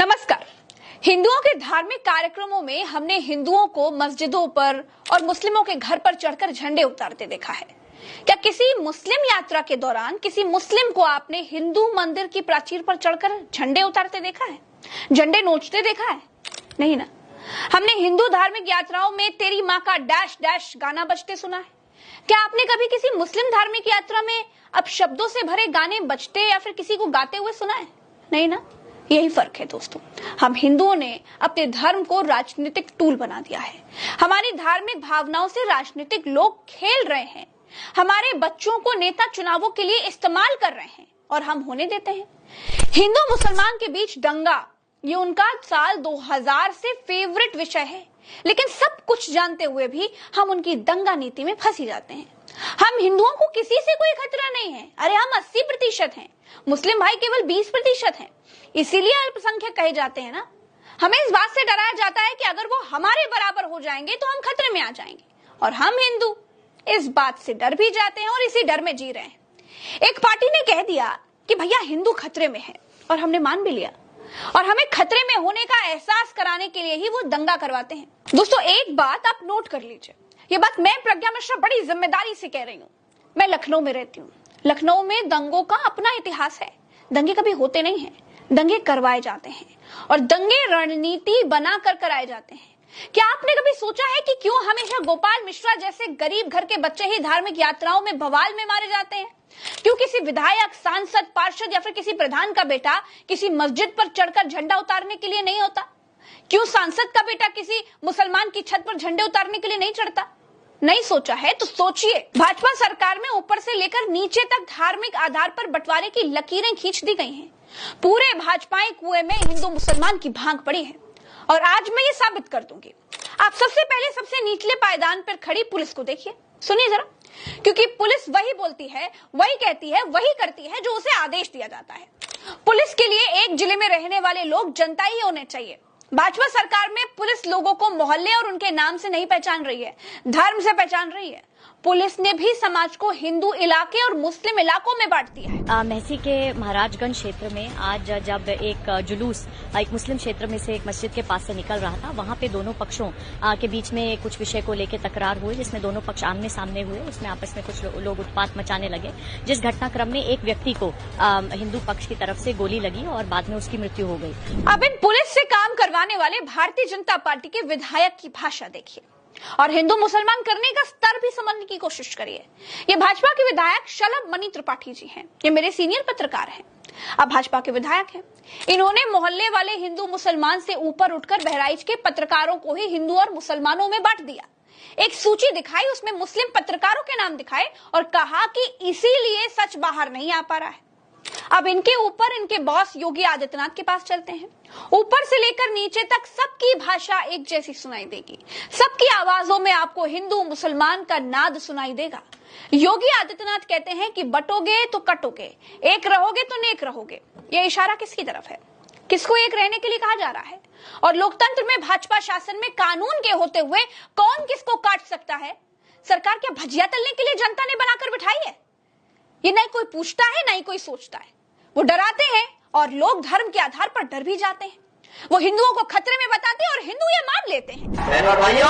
नमस्कार। हिंदुओं के धार्मिक कार्यक्रमों में हमने हिंदुओं को मस्जिदों पर और मुस्लिमों के घर पर चढ़कर झंडे उतारते देखा है। क्या किसी मुस्लिम यात्रा के दौरान किसी मुस्लिम को आपने हिंदू मंदिर की प्राचीर पर चढ़कर झंडे उतारते देखा है, झंडे नोचते देखा है? नहीं ना। हमने हिंदू धार्मिक यात्राओं में तेरी माँ का डैश डैश गाना बजते सुना है। क्या आपने कभी किसी मुस्लिम धार्मिक यात्रा में अब शब्दों से भरे गाने बजते या फिर किसी को गाते हुए सुना है? नहीं ना। यही फर्क है दोस्तों। हम हिंदुओं ने अपने धर्म को राजनीतिक टूल बना दिया है। हमारी धार्मिक भावनाओं से राजनीतिक लोग खेल रहे हैं। हमारे बच्चों को नेता चुनावों के लिए इस्तेमाल कर रहे हैं और हम होने देते हैं। हिंदू मुसलमान के बीच दंगा, ये उनका साल 2000 से फेवरेट विषय है, लेकिन सब कुछ जानते हुए भी हम उनकी दंगा नीति में फंसी जाते हैं। हम हिंदुओं को किसी से कोई खतरा नहीं है। अरे हम 80% हैं, मुस्लिम भाई केवल 20% हैं। इसीलिए अल्पसंख्यक कहे जाते हैं ना। हमें इस बात से डराया जाता है कि अगर वो हमारे बराबर हो जाएंगे तो हम खतरे में आ जाएंगे, और हम हिंदू इस बात से डर भी जाते हैं और इसी डर में जी रहे हैं। एक पार्टी ने कह दिया कि भैया हिंदू खतरे में है, और हमने मान भी लिया, और हमें खतरे में होने का एहसास कराने के लिए ही वो दंगा करवाते हैं। दोस्तों, एक बात आप नोट कर लीजिए। ये बात मैं प्रज्ञा मिश्रा बड़ी जिम्मेदारी से कह रही हूँ। मैं लखनऊ में रहती हूँ। लखनऊ में दंगों का अपना इतिहास है। दंगे कभी होते नहीं हैं, दंगे करवाए जाते हैं, और दंगे रणनीति बनाकर कराए जाते हैं। क्या आपने कभी सोचा है कि क्यों हमेशा गोपाल मिश्रा जैसे गरीब घर के बच्चे ही धार्मिक यात्राओं में बवाल में मारे जाते हैं? क्यों किसी विधायक, सांसद, पार्षद या फिर किसी प्रधान का बेटा किसी मस्जिद पर चढ़कर झंडा उतारने के लिए नहीं होता? क्यों सांसद का बेटा किसी मुसलमान की छत पर झंडे उतारने के लिए नहीं चढ़ता? नहीं सोचा है तो सोचिए। भाजपा सरकार में ऊपर से लेकर नीचे तक धार्मिक आधार पर बंटवारे की लकीरें खींच दी गई हैं। पूरे भाजपाई कुएं में हिंदू मुसलमान की भांग पड़ी है, और आज मैं ये साबित कर दूंगी। आप सबसे पहले सबसे निचले पायदान पर खड़ी पुलिस को देखिए, सुनिए जरा, क्योंकि पुलिस वही बोलती है, वही कहती है, वही करती है जो उसे आदेश दिया जाता है। पुलिस के लिए एक जिले में रहने वाले लोग जनता ही होने चाहिए। भाजपा सरकार में पुलिस लोगों को मोहल्ले और उनके नाम से नहीं पहचान रही है, धर्म से पहचान रही है। पुलिस ने भी समाज को हिंदू इलाके और मुस्लिम इलाकों में बांट दिया है। महसी के महाराजगंज क्षेत्र में आज जब एक जुलूस एक मुस्लिम क्षेत्र में से एक मस्जिद के पास से निकल रहा था, वहां पे दोनों पक्षों के बीच में कुछ विषय को लेकर तकरार हुई, जिसमें दोनों पक्ष आमने सामने हुए। उसमें आपस में कुछ लोग उत्पात मचाने लगे, जिस घटनाक्रम में एक व्यक्ति को हिंदू पक्ष की तरफ से गोली लगी और बाद में उसकी मृत्यु हो गई। अब इन पुलिस से काम करवाने वाले भारतीय जनता पार्टी के विधायक की भाषा देखिए, और हिंदू मुसलमान करने का स्तर भी समझने की कोशिश करिए। ये भाजपा के विधायक शलभ मणि त्रिपाठी जी हैं। ये मेरे सीनियर पत्रकार हैं, अब भाजपा के विधायक हैं। इन्होंने मोहल्ले वाले हिंदू मुसलमान से ऊपर उठकर बहराइच के पत्रकारों को ही हिंदू और मुसलमानों में बांट दिया। एक सूची दिखाई, उसमें मुस्लिम पत्रकारों के नाम दिखाए और कहा कि इसीलिए सच बाहर नहीं आ पा रहा है। अब इनके ऊपर इनके बॉस योगी आदित्यनाथ के पास चलते हैं। ऊपर से लेकर नीचे तक सबकी भाषा एक जैसी सुनाई देगी। सबकी आवाजों में आपको हिंदू मुसलमान का नाद सुनाई देगा। योगी आदित्यनाथ कहते हैं कि बटोगे तो कटोगे, एक रहोगे तो नेक रहोगे। ये इशारा किसकी तरफ है? किसको एक रहने के लिए कहा जा रहा है? और लोकतंत्र में, भाजपा शासन में कानून के होते हुए कौन किसको काट सकता है? सरकार क्या भजिया तलने के लिए जनता ने बनाकर बिठाई है? ये नहीं कोई पूछता है, नहीं कोई सोचता है। वो डराते हैं और लोग धर्म के आधार पर डर भी जाते हैं। वो हिंदुओं को खतरे में बताते हैं और हिंदू ये मान लेते हैं। बहनों भाइयों,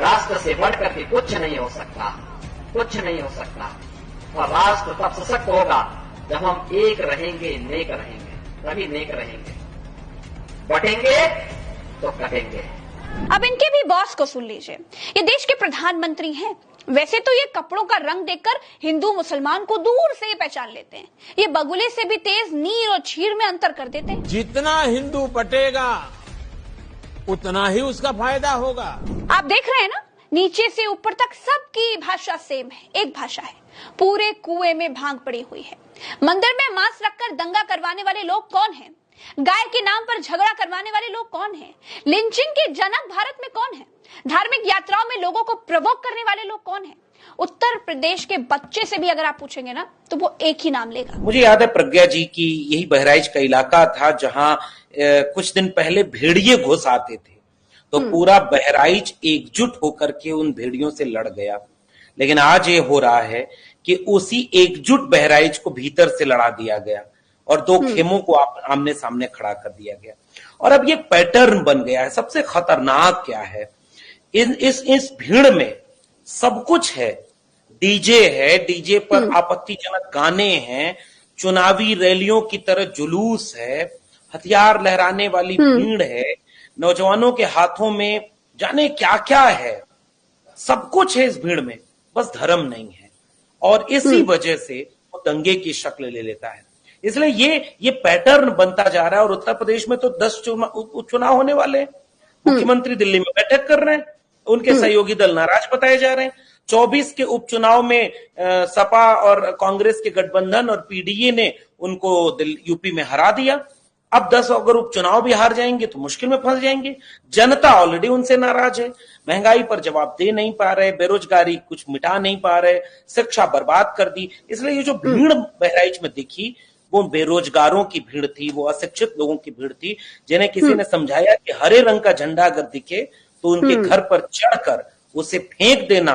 राष्ट्र से बढ़कर के कुछ नहीं हो सकता, कुछ नहीं हो सकता। और राष्ट्र तब सशक्त होगा जब हम एक रहेंगे, नेक रहेंगे, तभी नेक रहेंगे। बटेंगे तो कटेंगे। अब इनके भी बॉस को सुन लीजिए। ये देश के प्रधानमंत्री हैं। वैसे तो ये कपड़ों का रंग देखकर हिंदू मुसलमान को दूर से पहचान लेते हैं। ये बगुले से भी तेज नीर और चीर में अंतर कर देते हैं। जितना हिंदू बटेगा उतना ही उसका फायदा होगा। आप देख रहे हैं ना, नीचे से ऊपर तक सबकी भाषा सेम है, एक भाषा है। पूरे कुएं में भांग पड़ी हुई है। मंदिर में मांस रखकर दंगा करवाने वाले लोग कौन हैं? गाय के नाम पर झगड़ा करवाने वाले लोग कौन हैं? लिंचिंग के जनक भारत में कौन है? धार्मिक यात्राओं में लोगों को प्रवोक करने वाले लोग कौन हैं? उत्तर प्रदेश के बच्चे से भी अगर आप पूछेंगे ना, तो वो एक ही नाम लेगा। मुझे याद है प्रज्ञा जी की, यही बहराइच का इलाका था जहां कुछ दिन पहले भेड़िए घुस आते थे, तो पूरा बहराइच एकजुट होकर के उन भेड़ियों से लड़ गया। लेकिन आज ये हो रहा है कि उसी एकजुट बहराइच को भीतर से लड़ा दिया गया। और दो खेमों को आमने सामने खड़ा कर दिया गया। और अब ये पैटर्न बन गया है। सबसे खतरनाक क्या है, इस भीड़ में सब कुछ है। डीजे है, डीजे पर आपत्तिजनक गाने हैं, चुनावी रैलियों की तरह जुलूस है, हथियार लहराने वाली भीड़ है, नौजवानों के हाथों में जाने क्या क्या है, सब कुछ है इस भीड़ में, बस धर्म नहीं है। और इसी वजह से वो दंगे की शक्ल ले लेता है। इसलिए ये पैटर्न बनता जा रहा है। और उत्तर प्रदेश में तो 10 उपचुनाव होने वाले हैं। मुख्यमंत्री दिल्ली में बैठक कर रहे हैं, उनके सहयोगी दल नाराज बताए जा रहे हैं। 24 के उपचुनाव में सपा और कांग्रेस के गठबंधन और पीडीए ने उनको यूपी में हरा दिया। अब 10 अगर उपचुनाव भी हार जाएंगे तो मुश्किल में फंस जाएंगे। जनता ऑलरेडी उनसे नाराज है, महंगाई पर जवाब दे नहीं पा रहे, बेरोजगारी कुछ मिटा नहीं पा रहे, शिक्षा बर्बाद कर दी। इसलिए ये जो भीड़ बहराइच में दिखी वो बेरोजगारों की भीड़ थी, वो अशिक्षित लोगों की भीड़ थी, जिन्हें किसी ने समझाया कि हरे रंग का झंडा अगर दिखे तो उनके घर पर चढ़कर उसे फेंक देना,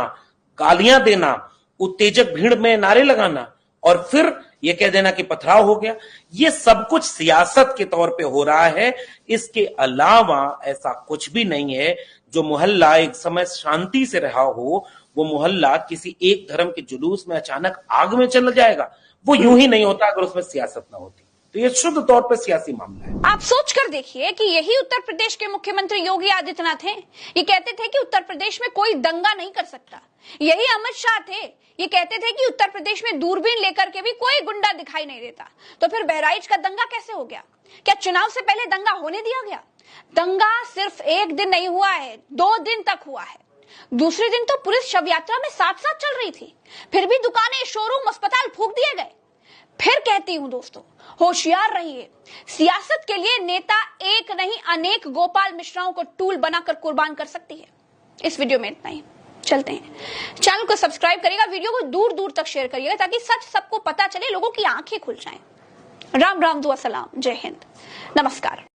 गालियां देना, उत्तेजक भीड़ में नारे लगाना और फिर ये कह देना कि पथराव हो गया। ये सब कुछ सियासत के तौर पे हो रहा है। इसके अलावा ऐसा कुछ भी नहीं है। जो मोहल्ला एक समय शांति से रहा हो, वो मोहल्ला किसी एक धर्म के जुलूस में अचानक आग में चला जाएगा। वो यूं ही नहीं होता अगर उसमें सियासत ना होती। तो ये शुद्ध तौर पर सियासी मामला है। आप सोच कर देखिए कि यही उत्तर प्रदेश के मुख्यमंत्री योगी आदित्यनाथ हैं। ये कहते थे कि उत्तर प्रदेश में कोई दंगा नहीं कर सकता। यही अमित शाह थे, ये कहते थे कि उत्तर प्रदेश में दूरबीन लेकर के भी कोई गुंडा दिखाई नहीं देता। तो फिर बहराइच का दंगा कैसे हो गया? क्या चुनाव से पहले दंगा होने दिया गया? दंगा सिर्फ एक दिन नहीं हुआ है, 2 दिन तक हुआ है। दूसरे दिन तो पुलिस शव यात्रा में साथ साथ चल रही थी, फिर भी दुकानें, शोरूम, अस्पताल फूंक दिए गए। फिर कहती हूं दोस्तों, होशियार रहिए। सियासत के लिए नेता एक नहीं अनेक गोपाल मिश्राओं को टूल बनाकर कुर्बान कर सकती है। इस वीडियो में इतना ही, चलते हैं। चैनल को सब्सक्राइब करिएगा, वीडियो को दूर दूर तक शेयर करिएगा ताकि सच सबको पता चले, लोगों की आंखें खुल जाएं। राम राम, दुआ सलाम, जय हिंद, नमस्कार।